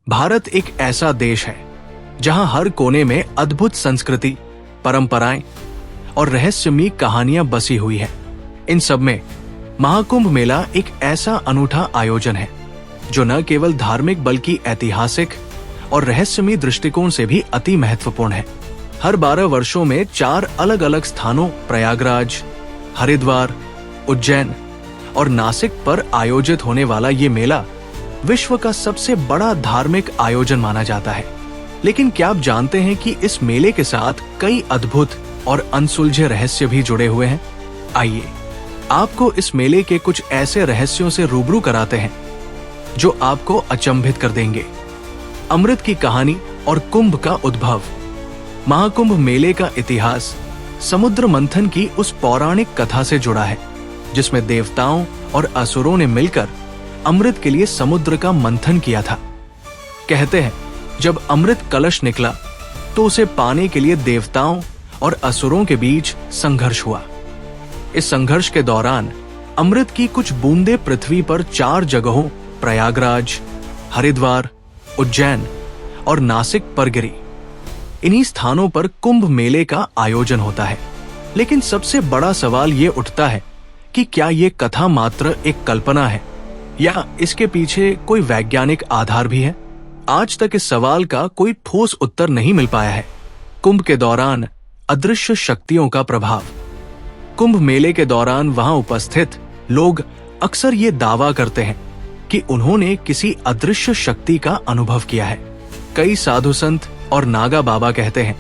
भारत एक ऐसा देश है जहां हर कोने में अद्भुत संस्कृति, परंपराएं और रहस्यमयी कहानियां बसी हुई हैं। इन सब में महाकुंभ मेला एक ऐसा अनूठा आयोजन है जो न केवल धार्मिक बल्कि ऐतिहासिक और रहस्यमयी दृष्टिकोण से भी अति महत्वपूर्ण है। हर 12 वर्षों में 4 अलग अलग स्थानों प्रयागराज, हरिद्वार, उज्जैन और नासिक पर आयोजित होने वाला ये मेला विश्व का सबसे बड़ा धार्मिक आयोजन माना जाता है। लेकिन क्या आप जानते हैं कि इस मेले के साथ कई अद्भुत और अनसुलझे रहस्य भी जुड़े हुए हैं? आइए आपको इस मेले के कुछ ऐसे रहस्यों से रूबरू कराते हैं जो आपको अचंभित कर देंगे। अमृत की कहानी और कुंभ का उद्भव। महाकुंभ मेले का इतिहास समुद्र मंथन की उस पौराणिक कथा से जुड़ा है जिसमें देवताओं और असुरों ने मिलकर अमृत के लिए समुद्र का मंथन किया था। कहते हैं जब अमृत कलश निकला तो उसे पाने के लिए देवताओं और असुरों के बीच संघर्ष हुआ। इस संघर्ष के दौरान अमृत की कुछ बूंदें पृथ्वी पर 4 जगहों प्रयागराज, हरिद्वार, उज्जैन और नासिक पर गिरी। इन्हीं स्थानों पर कुंभ मेले का आयोजन होता है। लेकिन सबसे बड़ा सवाल ये उठता है कि क्या ये कथा मात्र एक कल्पना है या इसके पीछे कोई वैज्ञानिक आधार भी है? आज तक इस सवाल का कोई ठोस उत्तर नहीं मिल पाया है। कुंभ के दौरान अदृश्य शक्तियों का प्रभाव। कुंभ मेले के दौरान वहां उपस्थित लोग अक्सर ये दावा करते हैं कि उन्होंने किसी अदृश्य शक्ति का अनुभव किया है। कई साधु संत और नागा बाबा कहते हैं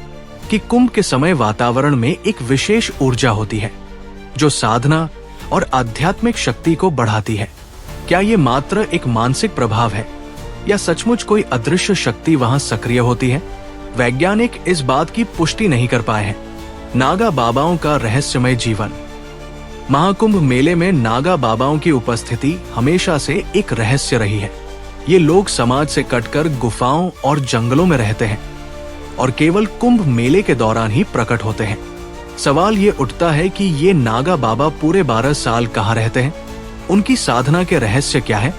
कि कुंभ के समय वातावरण में एक विशेष ऊर्जा होती है जो साधना और आध्यात्मिक शक्ति को बढ़ाती है। क्या ये मात्र एक मानसिक प्रभाव है या सचमुच कोई अदृश्य शक्ति वहां सक्रिय होती है? वैज्ञानिक इस बात की पुष्टि नहीं कर पाए हैं। नागा बाबाओं का रहस्यमय जीवन। महाकुंभ मेले में नागा बाबाओं की उपस्थिति हमेशा से एक रहस्य रही है। ये लोग समाज से कटकर गुफाओं और जंगलों में रहते हैं और केवल कुंभ मेले के दौरान ही प्रकट होते हैं। सवाल ये उठता है कि ये नागा बाबा पूरे 12 साल कहाँ रहते हैं? उनकी साधना के रहस्य क्या है?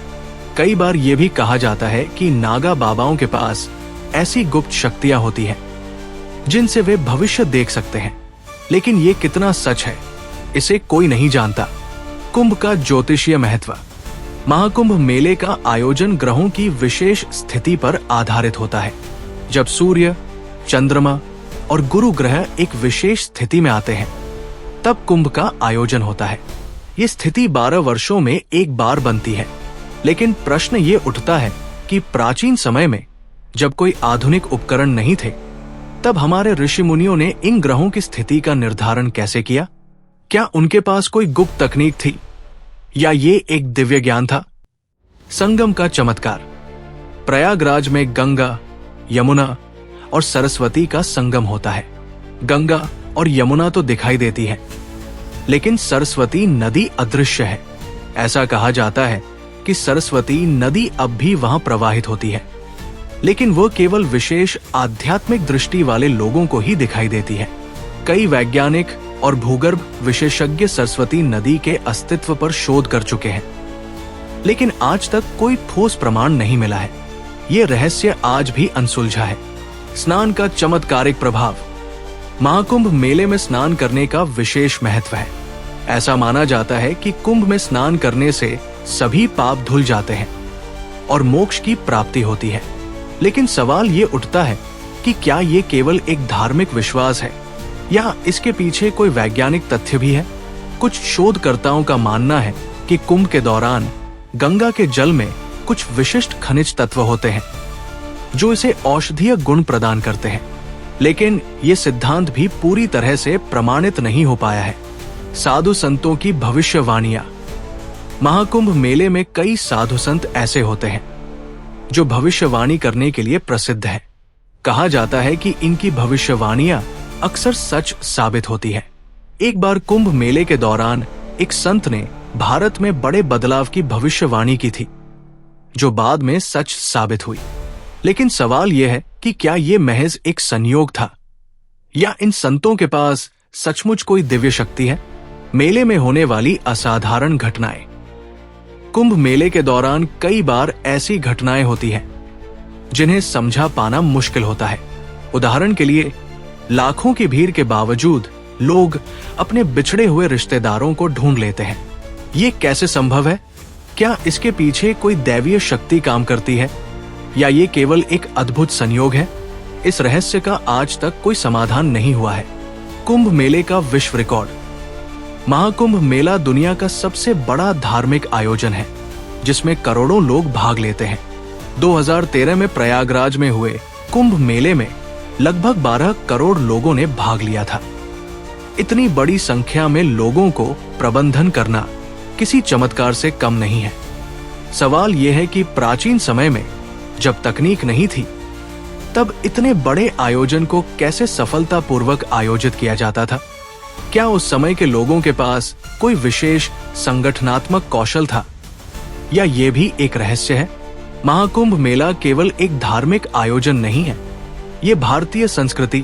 कई बार ये भी कहा जाता है कि नागा बाबाओं के पास ऐसी गुप्त शक्तियां होती हैं जिनसे वे भविष्य देख सकते हैं। लेकिन ये कितना सच है, इसे कोई नहीं जानता। कुंभ का ज्योतिषीय महत्व। महाकुंभ मेले का आयोजन ग्रहों की विशेष स्थिति पर आधारित होता है। जब सूर्य, चंद्रमा और गुरु ग्रह एक विशेष स्थिति में आते हैं तब कुंभ का आयोजन होता है। ये स्थिति 12 वर्षों में एक बार बनती है। लेकिन प्रश्न ये उठता है कि प्राचीन समय में जब कोई आधुनिक उपकरण नहीं थे तब हमारे ऋषि मुनियों ने इन ग्रहों की स्थिति का निर्धारण कैसे किया? क्या उनके पास कोई गुप्त तकनीक थी या ये एक दिव्य ज्ञान था? संगम का चमत्कार। प्रयागराज में गंगा, यमुना और सरस्वती का संगम होता है। गंगा और यमुना तो दिखाई देती है लेकिन सरस्वती नदी अदृश्य है। ऐसा कहा जाता है कि सरस्वती नदी अब भी वहां प्रवाहित होती है लेकिन वो केवल विशेष आध्यात्मिक दृष्टि वाले लोगों को ही दिखाई देती है। कई वैज्ञानिक और भूगर्भ विशेषज्ञ सरस्वती नदी के अस्तित्व पर शोध कर चुके हैं लेकिन आज तक कोई ठोस प्रमाण नहीं मिला है। ये रहस्य आज भी अनसुलझा है। स्नान का चमत्कारिक प्रभाव। महाकुंभ मेले में स्नान करने का विशेष महत्व है। ऐसा माना जाता है कि कुंभ में स्नान करने से सभी पाप धुल जाते हैं और मोक्ष की प्राप्ति होती है। लेकिन सवाल ये उठता है कि क्या ये केवल एक धार्मिक विश्वास है या इसके पीछे कोई वैज्ञानिक तथ्य भी है? कुछ शोधकर्ताओं का मानना है कि कुंभ के दौरान गंगा के जल में कुछ विशिष्ट खनिज तत्व होते हैं जो इसे औषधीय गुण प्रदान करते हैं। लेकिन ये सिद्धांत भी पूरी तरह से प्रमाणित नहीं हो पाया है। साधु संतों की भविष्यवाणियां। महाकुंभ मेले में कई साधु संत ऐसे होते हैं जो भविष्यवाणी करने के लिए प्रसिद्ध हैं। कहा जाता है कि इनकी भविष्यवाणियां अक्सर सच साबित होती है। एक बार कुंभ मेले के दौरान एक संत ने भारत में बड़े बदलाव की भविष्यवाणी की थी जो बाद में सच साबित हुई। लेकिन सवाल यह है कि क्या ये महज एक संयोग था या इन संतों के पास सचमुच कोई दिव्य शक्ति है? मेले में होने वाली असाधारण घटनाएं। कुंभ मेले के दौरान कई बार ऐसी घटनाएं होती हैं जिन्हें समझा पाना मुश्किल होता है। उदाहरण के लिए, लाखों की भीड़ के बावजूद लोग अपने बिछड़े हुए रिश्तेदारों को ढूंढ लेते हैं। ये कैसे संभव है? क्या इसके पीछे कोई दैवीय शक्ति काम करती है, या ये केवल एक अद्भुत संयोग है? इस रहस्य का आज तक कोई समाधान नहीं हुआ है। कुंभ मेले का विश्व रिकॉर्ड। महाकुंभ मेला दुनिया का सबसे बड़ा धार्मिक आयोजन है, जिसमें करोड़ों लोग भाग लेते हैं। 2013 में प्रयागराज में हुए कुंभ मेले में लगभग 12 करोड़ लोगों ने भाग लिया था। इतनी बड़ी संख्या में लोगों को प्रबंधन करना किसी चमत्कार से कम नहीं है। सवाल यह है कि प्राचीन समय में जब तकनीक नहीं थी, तब इतने बड़े आयोजन को कैसे सफलतापूर्वक आयोजित किया जाता था? क्या उस समय के लोगों के पास कोई विशेष संगठनात्मक कौशल था, या यह भी एक रहस्य है? महाकुंभ मेला केवल एक धार्मिक आयोजन नहीं है, ये भारतीय संस्कृति,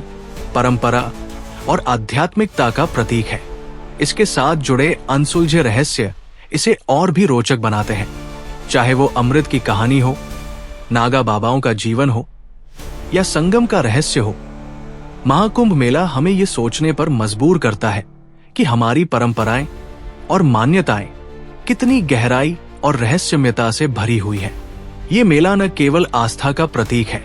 परंपरा और आध्यात्मिकता का प्रतीक है। इसके साथ जुड़े अनसुलझे रहस्य इसे और भी रोचक बनाते हैं। चाहे वो अमृत की कहानी हो, नागा बाबाओं का जीवन हो, या संगम का रहस्य हो, महाकुंभ मेला हमें ये सोचने पर मजबूर करता है कि हमारी परंपराएं और मान्यताएं कितनी गहराई और रहस्यमयता से भरी हुई है। ये मेला न केवल आस्था का प्रतीक है,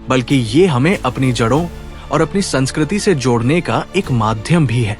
बल्कि ये हमें अपनी जड़ों और अपनी संस्कृति से जोड़ने का एक माध्यम भी है।